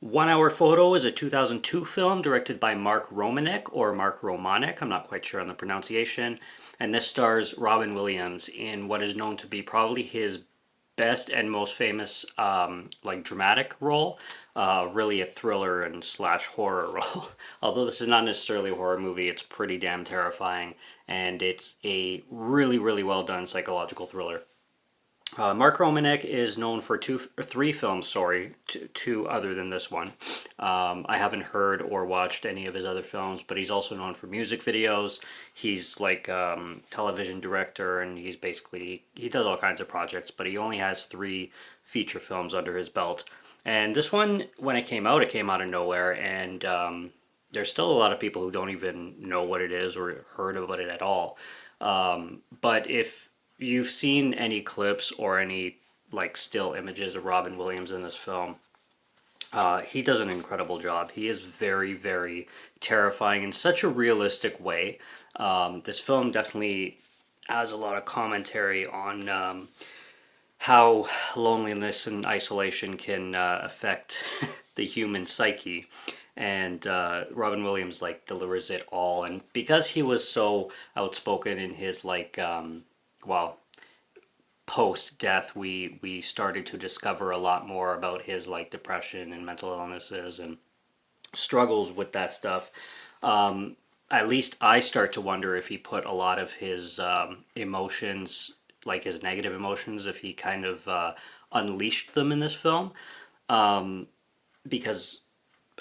1 Hour Photo is a 2002 film directed by Mark Romanek or Mark Romanek. I'm not quite sure on the pronunciation. And this stars Robin Williams in what is known to be probably his best and most famous like dramatic role. Really a thriller and slash horror role. Although this is not necessarily a horror movie, it's pretty damn terrifying. And it's a really, really well done psychological thriller. Mark Romanek is known for three films, two other than this one. I haven't heard or watched any of his other films, but he's also known for music videos. He's like television director, and he does all kinds of projects, but he only has three feature films under his belt. And this one, when it came out of nowhere, and there's still a lot of people who don't even know what it is or heard about it at all. But if you've seen any clips or any like still images of Robin Williams in this film, he does an incredible job. He is very, very terrifying in such a realistic way. This film definitely has a lot of commentary on how loneliness and isolation can affect the human psyche. And Robin Williams like delivers it all. And because he was so outspoken in his well, post death, we started to discover a lot more about his like depression and mental illnesses and struggles with that stuff. At least I start to wonder if he put a lot of his emotions, like his negative emotions, if he kind of unleashed them in this film. Because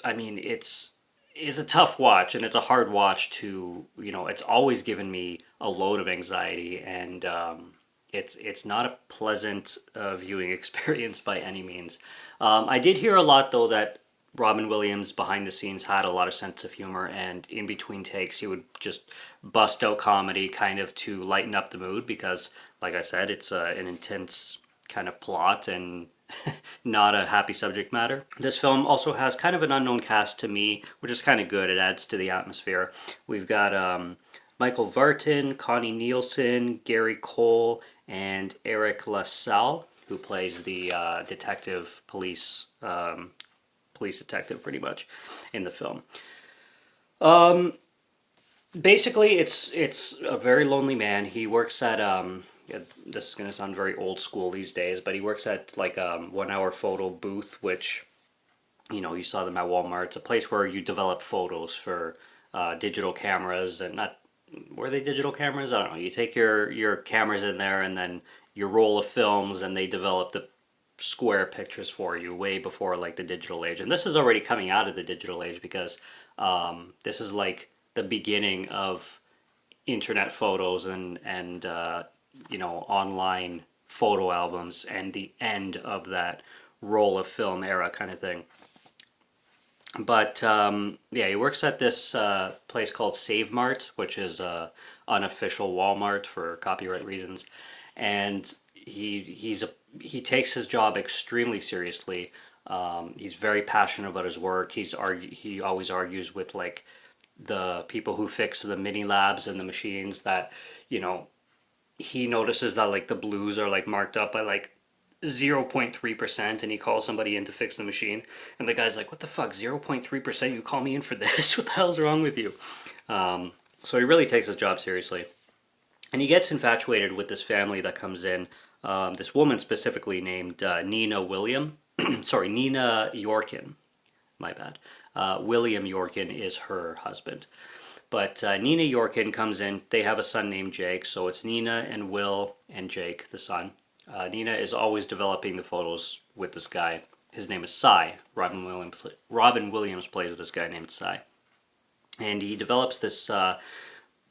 I mean, it's a tough watch and it's a hard watch to, it's always given me a load of anxiety, and it's not a pleasant viewing experience by any means. I did hear a lot though that Robin Williams behind the scenes had a lot of sense of humor, and in between takes he would just bust out comedy kind of to lighten up the mood because, like I said, it's an intense kind of plot and not a happy subject matter. This film also has kind of an unknown cast to me, which is kind of good. It adds to the atmosphere. We've got Michael Vartan, Connie Nielsen, Gary Cole, and Eric LaSalle, who plays the police detective pretty much in the film. Basically, it's a very lonely man. He works at this is gonna sound very old school these days, but he works at like a 1 Hour Photo booth, which you saw them at Walmart. It's a place where you develop photos for digital cameras, and not were they digital cameras? I don't know. You take your cameras in there, and then your roll of films, and they develop the square pictures for you way before like the digital age. And this is already coming out of the digital age because this is like the beginning of internet photos and online photo albums and the end of that roll of film era kind of thing. But yeah, he works at this place called Save Mart, which is a unofficial Walmart for copyright reasons, and he takes his job extremely seriously. He's very passionate about his work. He always argues with like the people who fix the mini labs and the machines that he notices that like the blues are like marked up by like 0.3%, and he calls somebody in to fix the machine, and the guy's like, what the fuck, 0.3%, you call me in for this? What the hell's wrong with you? So he really takes his job seriously, and he gets infatuated with this family that comes in, this woman specifically named Nina Yorkin, my bad. William Yorkin is her husband. But Nina Yorkin comes in. They have a son named Jake, so it's Nina and Will and Jake, the son. Nina is always developing the photos with this guy. His name is Cy. Robin Williams plays this guy named Cy. And he develops this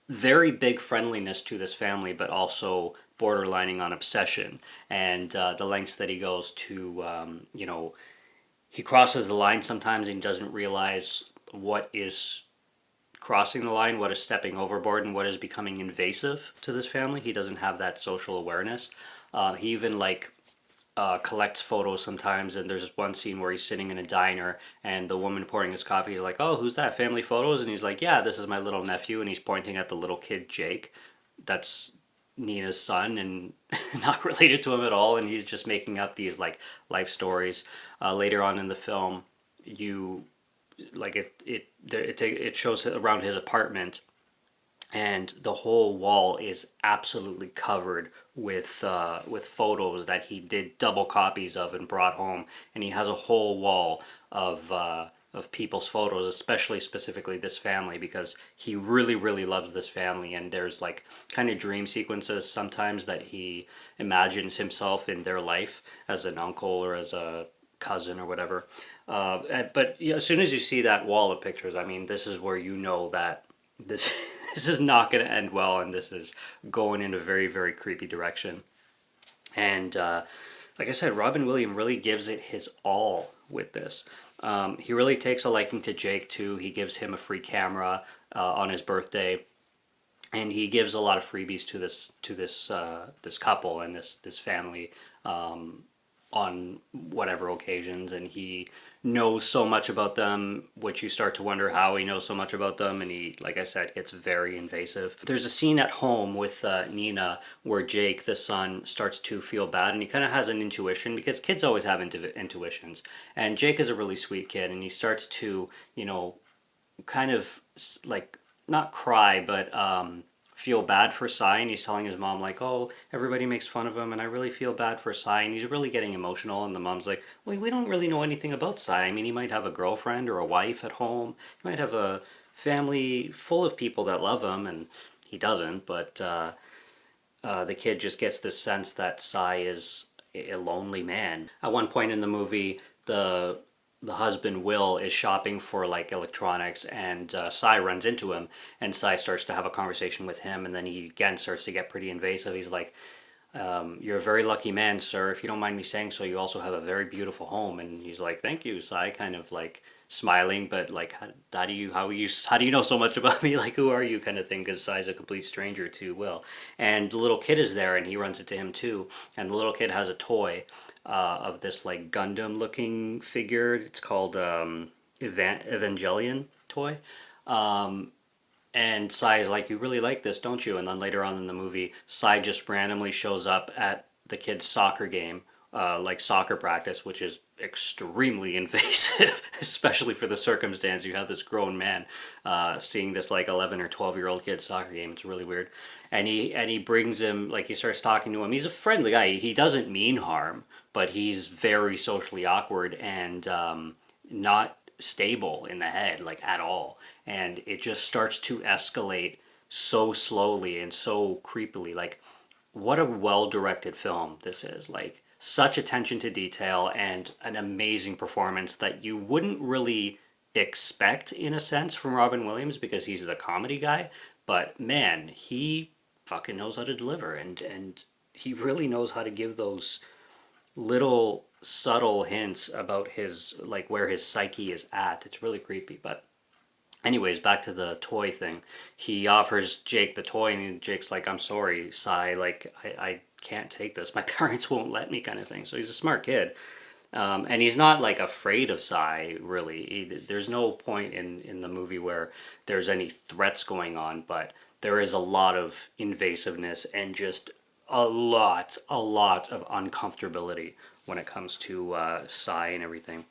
very big friendliness to this family, but also borderlining on obsession. And the lengths that he goes to, he crosses the line sometimes and doesn't realize what is crossing the line, what is stepping overboard, and what is becoming invasive to this family. He doesn't have that social awareness. He even collects photos sometimes, and there's this one scene where he's sitting in a diner and the woman pouring his coffee is like, oh, who's that, family photos? And he's like, yeah, this is my little nephew, and he's pointing at the little kid Jake. That's Nina's son and not related to him at all, and he's just making up these like life stories. Later on in the film, you like it shows around his apartment, and the whole wall is absolutely covered with photos that he did double copies of and brought home, and he has a whole wall of people's photos, especially specifically this family, because he really really loves this family, and there's like kind of dream sequences sometimes that he imagines himself in their life as an uncle or as a cousin or whatever. But yeah, as soon as you see that wall of pictures, I mean, this is where you know that this this is not going to end well, and this is going in a very very creepy direction. And like I said, Robin Williams really gives it his all with this. He really takes a liking to Jake too. He gives him a free camera on his birthday, and he gives a lot of freebies to this couple and this family on whatever occasions, and he knows so much about them, which you start to wonder how he knows so much about them, and he, like I said, gets very invasive. There's a scene at home with Nina where Jake, the son, starts to feel bad, and he kind of has an intuition, because kids always have intuitions, and Jake is a really sweet kid, and he starts to, kind of like, not cry, but feel bad for Cy, and he's telling his mom like, "Oh, everybody makes fun of him, and I really feel bad for Cy," and he's really getting emotional. And the mom's like, "Well, we don't really know anything about Cy. I mean, he might have a girlfriend or a wife at home. He might have a family full of people that love him, and he doesn't." But the kid just gets this sense that Cy is a lonely man. At one point in the movie, the husband Will is shopping for like electronics, and Cy runs into him, and Cy starts to have a conversation with him, and then he again starts to get pretty invasive. He's like, "You're a very lucky man, sir. If you don't mind me saying so, you also have a very beautiful home." And he's like, "Thank you, Cy," kind of like smiling, but like, how do you know so much about me? Like, who are you, kind of thing? Because Cy's a complete stranger to Will, and the little kid is there, and he runs into him too. And the little kid has a toy of this like Gundam looking figure. It's called Evangelion toy. And Sai is like, "You really like this, don't you?" And then later on in the movie, Sai just randomly shows up at the kid's soccer game, like soccer practice, which is extremely invasive, especially for the circumstance. You have this grown man seeing this like 11 or 12-year-old kid's soccer game. It's really weird. And he brings him, like, he starts talking to him. He's a friendly guy. He doesn't mean harm, but he's very socially awkward and not stable in the head, like, at all. And it just starts to escalate so slowly and so creepily. Like, what a well directed film this is. Like, such attention to detail and an amazing performance that you wouldn't really expect, in a sense, from Robin Williams, because he's the comedy guy. But man, he fucking knows how to deliver, and he really knows how to give those little subtle hints about his, like, where his psyche is at. It's really creepy. But anyways, back to the toy thing. He offers Jake the toy, and Jake's like, "I'm sorry, Cy, like, I can't take this. My parents won't let me," kind of thing. So he's a smart kid. And he's not like afraid of Cy, really. There's no point in the movie where there's any threats going on, but there is a lot of invasiveness and just a lot of uncomfortability when it comes to Cy and everything.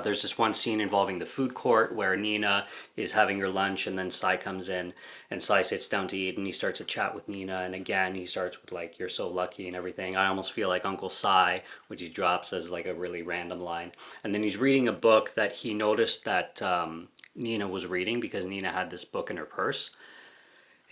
There's this one scene involving the food court where Nina is having her lunch, and then Cy comes in, and Cy sits down to eat, and he starts to chat with Nina, and again he starts with like, "You're so lucky" and everything. I almost feel like Uncle Cy, which he drops as like a really random line. And then he's reading a book that he noticed that Nina was reading, because Nina had this book in her purse,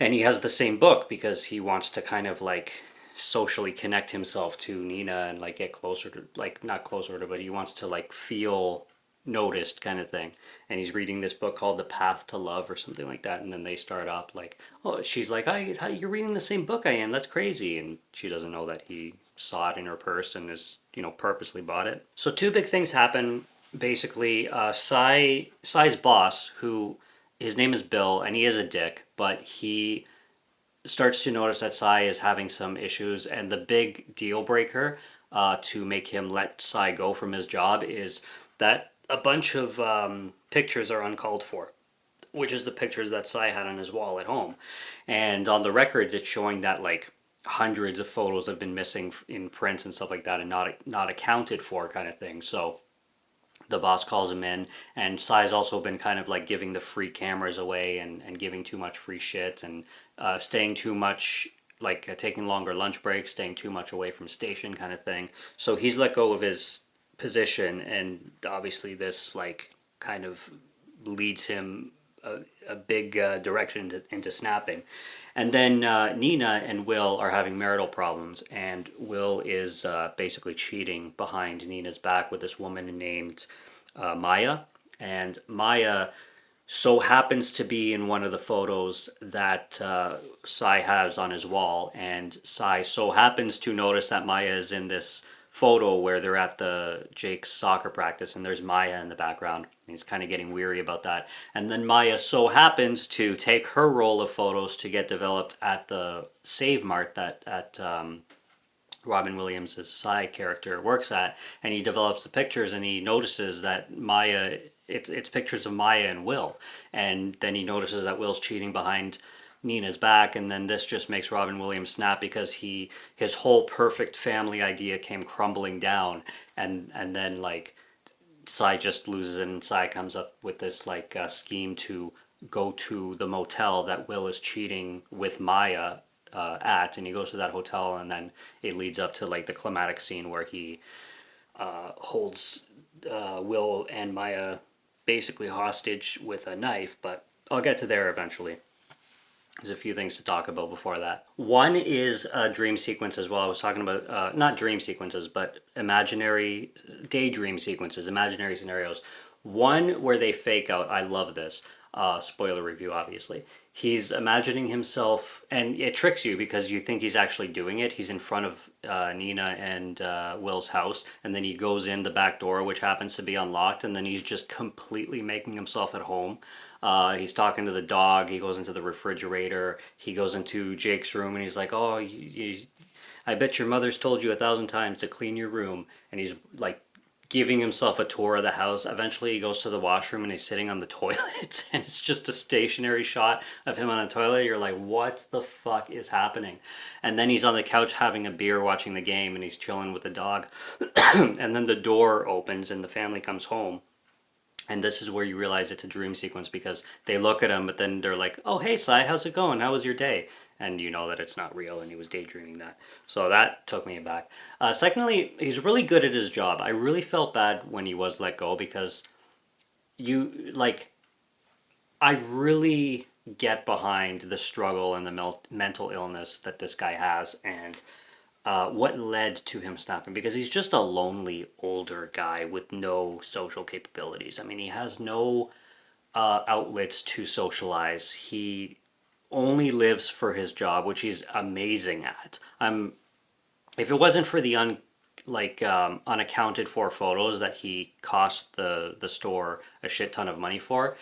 and he has the same book because he wants to kind of like socially connect himself to Nina and like get closer to, like, not closer to, but he wants to like feel noticed, kind of thing. And he's reading this book called The Path to Love or something like that, and then they start off like, "Oh," she's like, you're reading the same book I am, that's crazy." And she doesn't know that he saw it in her purse and is, purposely bought it. So two big things happen. Basically, Cy's boss, who, his name is Bill, and he is a dick, but he starts to notice that Cy is having some issues, and the big deal breaker to make him let Cy go from his job is that a bunch of pictures are uncalled for, which is the pictures that Cy had on his wall at home. And on the records, it's showing that like hundreds of photos have been missing in prints and stuff like that, and not accounted for, kind of thing. So The boss calls him in, and Sai's also been kind of like giving the free cameras away and giving too much free shit and staying too much, like taking longer lunch breaks, staying too much away from station kind of thing. So he's let go of his position, and obviously this like kind of leads him a big direction into snapping. And then Nina and Will are having marital problems, and Will is basically cheating behind Nina's back with this woman named Maya. And Maya so happens to be in one of the photos that Sai has on his wall, and Sai so happens to notice that Maya is in this photo where they're at the Jake's soccer practice, and there's Maya in the background. He's kind of getting weary about that. And then Maya so happens to take her roll of photos to get developed at the Save Mart that Robin Williams' Sai character works at, and he develops the pictures, and he notices that Maya, it's pictures of Maya and Will, and then he notices that Will's cheating behind Nina's back, and then this just makes Robin Williams snap because his whole perfect family idea came crumbling down, and then like Sai just loses it, and Sai comes up with this like scheme to go to the motel that Will is cheating with Maya at, and he goes to that hotel, and then it leads up to like the climatic scene where he holds Will and Maya basically hostage with a knife. But I'll get to there eventually. There's a few things to talk about before that. One is a dream sequence as well. I was talking about not dream sequences, but imaginary daydream sequences, imaginary scenarios. One where they fake out. I love this. Spoiler review, obviously. He's imagining himself, and it tricks you because you think he's actually doing it. He's in front of Nina and Will's house, and then he goes in the back door, which happens to be unlocked, and then he's just completely making himself at home. He's talking to the dog. He goes into the refrigerator. He goes into Jake's room, and he's like, "Oh, I bet your mother's told you 1,000 times to clean your room." And he's like giving himself a tour of the house. Eventually, he goes to the washroom, and he's sitting on the toilet, and it's just a stationary shot of him on a toilet. You're like, "What the fuck is happening?" And then he's on the couch having a beer, watching the game, and he's chilling with the dog. And then the door opens, and the family comes home. And this is where you realize it's a dream sequence because they look at him, but then they're like, "Oh, hey, Sai, how's it going? How was your day?" And you know that it's not real and he was daydreaming that. So that took me aback. Secondly, he's really good at his job. I really felt bad when he was let go because I really get behind the struggle and the mental illness that this guy has, and what led to him snapping, because he's just a lonely older guy with no social capabilities. I mean, he has no outlets to socialize. He only lives for his job, which he's amazing at. If it wasn't for the unaccounted for photos that he cost the store a shit ton of money for,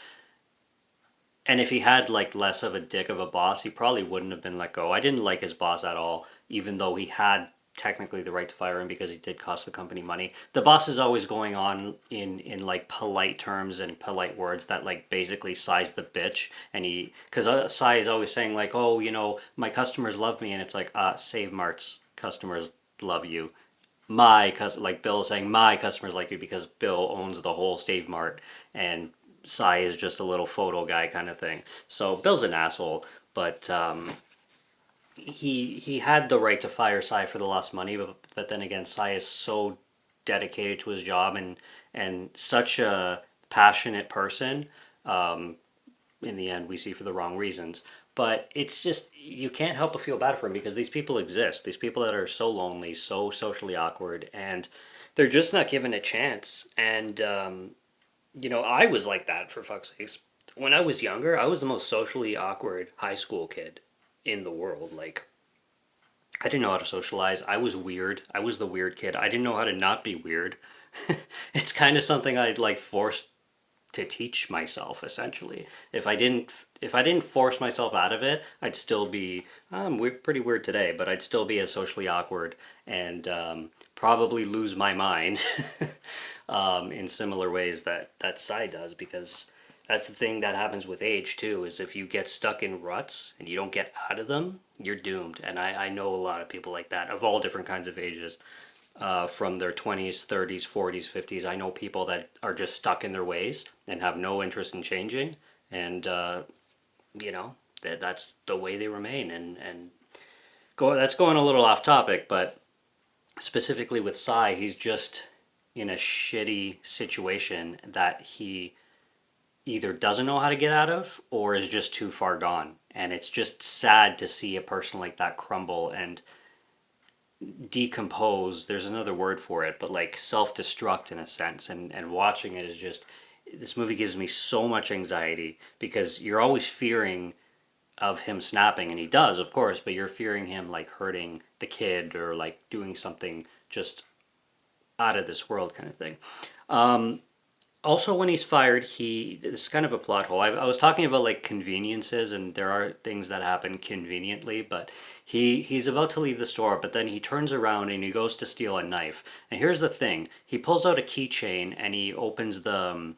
and if he had like less of a dick of a boss, he probably wouldn't have been let go. I didn't like his boss at all, even though he had technically the right to fire him because he did cost the company money. The boss is always going on in like polite terms and polite words that like basically Sai's the bitch, and because Sai is always saying like, "Oh, my customers love me," and it's like, Save Mart's customers love you. Like Bill is saying, my customers like you because Bill owns the whole Save Mart, and Sai is just a little photo guy kind of thing. So Bill's an asshole, but he had the right to fire Sai for the lost money, but then again, Sai is so dedicated to his job and such a passionate person. In the end, we see for the wrong reasons. But it's just, you can't help but feel bad for him because these people exist. These people that are so lonely, so socially awkward, and they're just not given a chance. And, I was like that, for fuck's sakes. When I was younger, I was the most socially awkward high school kid in the world. Like, I didn't know how to socialize. I was weird. I was the weird kid. I didn't know how to not be weird. It's kind of something I'd like forced to teach myself, essentially. If I didn't force myself out of it, I'd still be pretty weird today, but I'd still be as socially awkward and probably lose my mind in similar ways that Sai does, because that's the thing that happens with age too, is if you get stuck in ruts and you don't get out of them, you're doomed. And I know a lot of people like that of all different kinds of ages. from their 20s, 30s, 40s, 50s. I know people that are just stuck in their ways and have no interest in changing, and you know that's the way they remain. And that's going a little off topic, but specifically with Psy, he's just in a shitty situation that he either doesn't know how to get out of or is just too far gone. And it's just sad to see a person like that crumble and decompose. There's another word for it, but like self-destruct in a sense. And watching it is just, this movie gives me so much anxiety because you're always fearing of him snapping, and he does, of course, but you're fearing him like hurting the kid or like doing something just out of this world kind of thing. Also, when he's fired, this is kind of a plot hole. I was talking about like conveniences, and there are things that happen conveniently, but he's about to leave the store, but then he turns around and he goes to steal a knife. And here's the thing: he pulls out a keychain and he opens the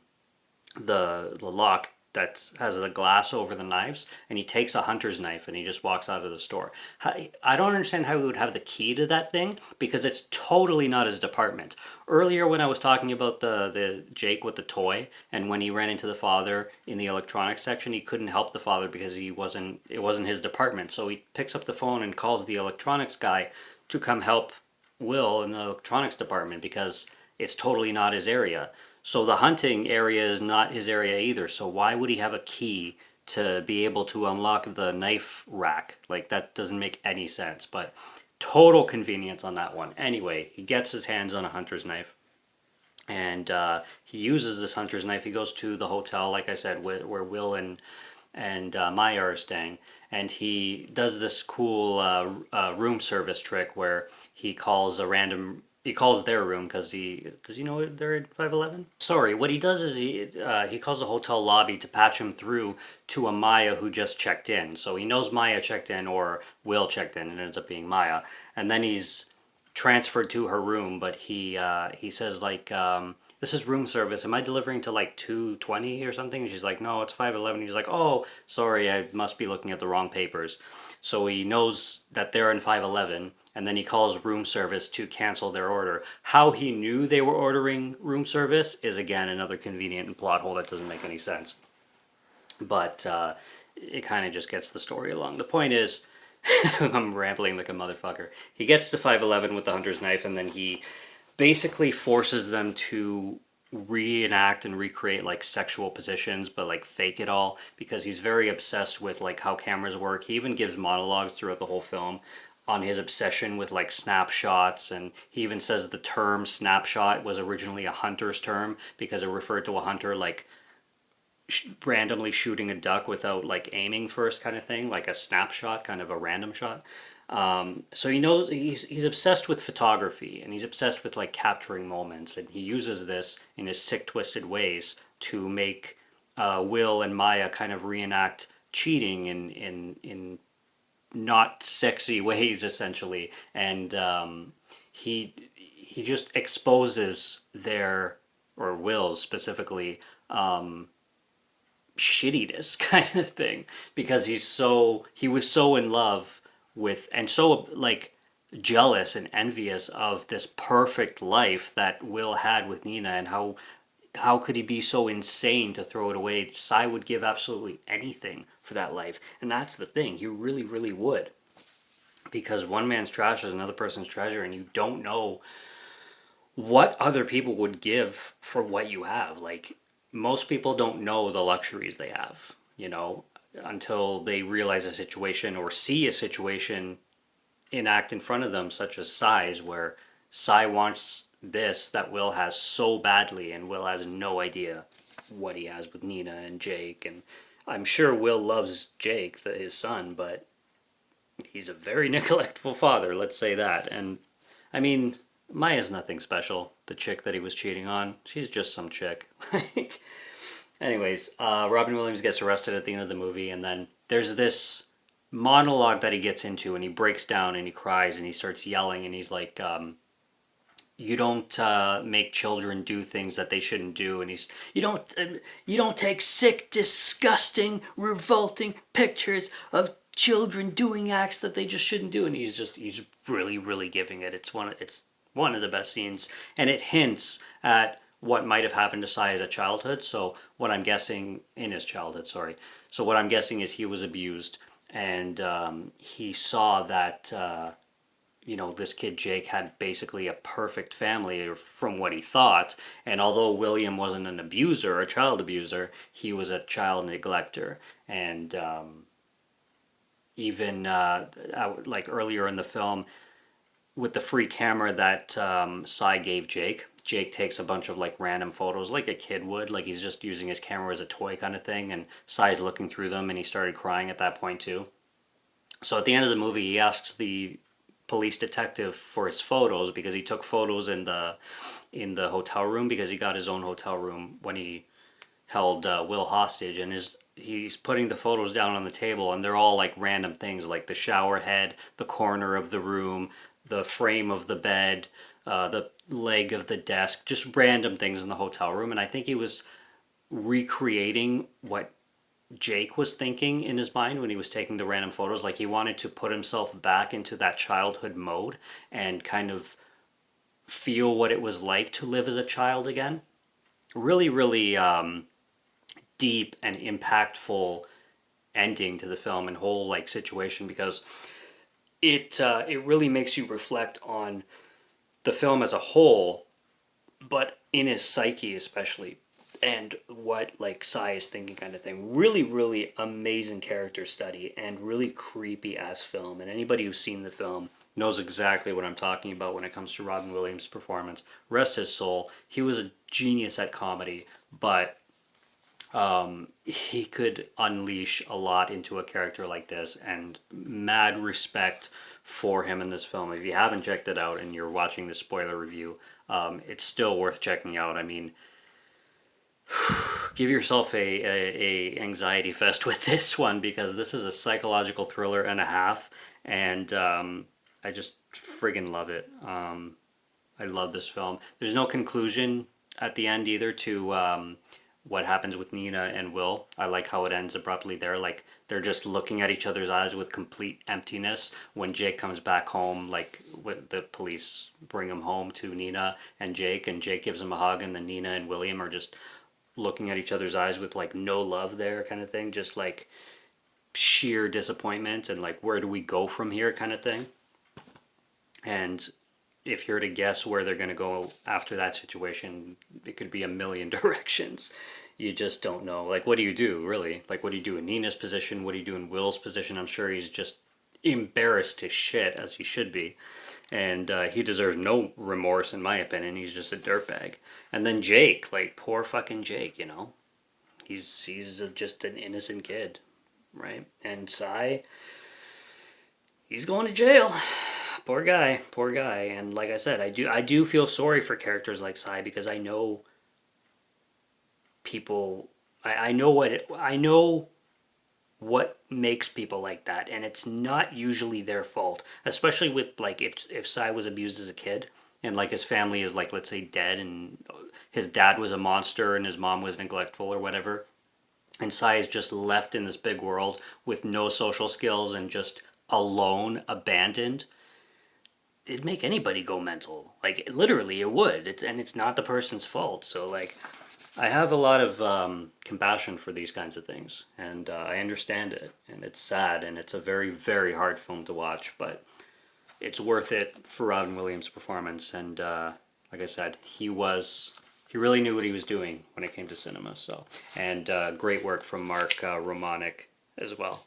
lock that has the glass over the knives, and he takes a hunter's knife and he just walks out of the store. I don't understand how he would have the key to that thing because it's totally not his department. Earlier when I was talking about the Jake with the toy, and when he ran into the father in the electronics section, he couldn't help the father because it wasn't his department. So he picks up the phone and calls the electronics guy to come help Will in the electronics department because it's totally not his area. So the hunting area is not his area either. So why would he have a key to be able to unlock the knife rack? Like, that doesn't make any sense. But total convenience on that one. Anyway, he gets his hands on a hunter's knife. And he uses this hunter's knife. He goes to the hotel, like I said, where Will and Maya are staying. And he does this cool room service trick where he calls their room because does he know they're at 511? Sorry, what he does is he calls the hotel lobby to patch him through to a Maya who just checked in. So he knows Maya checked in or Will checked in, and it ends up being Maya. And then he's transferred to her room, but he says like, this is room service. Am I delivering to like 220 or something? And she's like, no, it's 511. He's like, oh, sorry, I must be looking at the wrong papers. So he knows that they're in 511, and then he calls room service to cancel their order. How he knew they were ordering room service is, again, another convenient plot hole that doesn't make any sense. But it kind of just gets the story along. The point is, I'm rambling like a motherfucker. He gets to 511 with the hunter's knife, and then he basically forces them to reenact and recreate like sexual positions, but like fake it all, because he's very obsessed with like how cameras work. He even gives monologues throughout the whole film on his obsession with like snapshots, and he even says the term snapshot was originally a hunter's term because it referred to a hunter like randomly shooting a duck without like aiming first, kind of thing, like a snapshot, kind of a random shot. So he knows he's obsessed with photography, and he's obsessed with like capturing moments, and he uses this in his sick, twisted ways to make Will and Maya kind of reenact cheating in not sexy ways, essentially. And he just exposes their, or Will's specifically, shittiness kind of thing, because he was so in love with, and so like jealous and envious of this perfect life that Will had with Nina, and how could he be so insane to throw it away? Cy would give absolutely anything for that life, and that's the thing, he really, really would, because one man's trash is another person's treasure, and you don't know what other people would give for what you have. Like, most people don't know the luxuries they have, until they realize a situation or see a situation enact in front of them, such as Cy's, where Cy wants this that Will has so badly, and Will has no idea what he has with Nina and Jake. And I'm sure Will loves Jake, his son, but he's a very neglectful father, let's say that. And I mean, Maya's nothing special. The chick that he was cheating on, she's just some chick. Anyways, Robin Williams gets arrested at the end of the movie, and then there's this monologue that he gets into, and he breaks down and he cries and he starts yelling, and he's like, you don't make children do things that they shouldn't do, and you don't take sick, disgusting, revolting pictures of children doing acts that they just shouldn't do, and he's really, really giving it. It's one of the best scenes, and it hints at what might have happened to Sai as a childhood. So what I'm guessing in his childhood, sorry. So what I'm guessing is he was abused, and he saw that this kid Jake had basically a perfect family from what he thought. And although William wasn't an abuser, a child abuser, he was a child neglector. And even like earlier in the film, with the free camera that Sai gave Jake, Jake takes a bunch of like random photos like a kid would, like he's just using his camera as a toy kind of thing, and Sai's looking through them and he started crying at that point too. So at the end of the movie, he asks the police detective for his photos because he took photos in the hotel room because he got his own hotel room when he held Will hostage, and he's putting the photos down on the table, and they're all like random things like the shower head, the corner of the room, the frame of the bed, the leg of the desk, just random things in the hotel room. And I think he was recreating what Jake was thinking in his mind when he was taking the random photos. Like he wanted to put himself back into that childhood mode and kind of feel what it was like to live as a child again. Really, really deep and impactful ending to the film and whole like situation, because it really makes you reflect on the film as a whole, but in his psyche especially, and what like Sai is thinking kind of thing. Really, really amazing character study and really creepy ass film. And anybody who's seen the film knows exactly what I'm talking about when it comes to Robin Williams' performance. Rest his soul. He was a genius at comedy, but he could unleash a lot into a character like this, and mad respect for him in this film. If you haven't checked it out and you're watching this spoiler review, it's still worth checking out. I mean, give yourself a anxiety fest with this one, because this is a psychological thriller and a half, and I just friggin' love it. I love this film. There's no conclusion at the end either to what happens with Nina and Will. I like how it ends abruptly there. Like they're just looking at each other's eyes with complete emptiness when Jake comes back home. Like with the police bring him home to Nina and Jake gives him a hug, and then Nina and William are just looking at each other's eyes with like no love there kind of thing. Just like sheer disappointment and like where do we go from here kind of thing. And if you're to guess where they're going to go after that situation, it could be a million directions. You just don't know. Like, what do you do, really? Like, what do you do in Nina's position? What do you do in Will's position? I'm sure he's just embarrassed as shit, as he should be. And he deserves no remorse, in my opinion. He's just a dirtbag. And then Jake, like, poor fucking Jake, you know? He's just an innocent kid, right? And Sai, he's going to jail. Poor guy, poor guy. And like I said, I do feel sorry for characters like Sai, because I know people. I know what makes people like that, and it's not usually their fault. Especially with like if Sai was abused as a kid, and like his family is like, let's say, dead, and his dad was a monster and his mom was neglectful or whatever, and Sai is just left in this big world with no social skills and just alone, abandoned. It'd make anybody go mental. Like, literally, it would. And it's not the person's fault. So, like, I have a lot of compassion for these kinds of things. And I understand it. And it's sad. And it's a very, very hard film to watch. But it's worth it for Robin Williams' performance. And like I said, he really knew what he was doing when it came to cinema. So, and great work from Mark Romanek as well.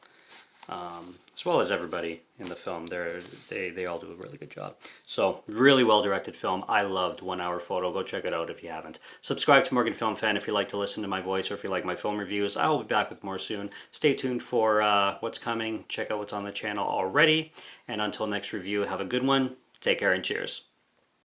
As well as everybody in the film. They all do a really good job. So, really well directed film. I loved 1 Hour Photo. Go check it out if you haven't. Subscribe to Morgan Film Fan if you like to listen to my voice, or if you like my film reviews. I will be back with more soon. Stay tuned for what's coming. Check out what's on the channel already. And until next review, have a good one. Take care and cheers.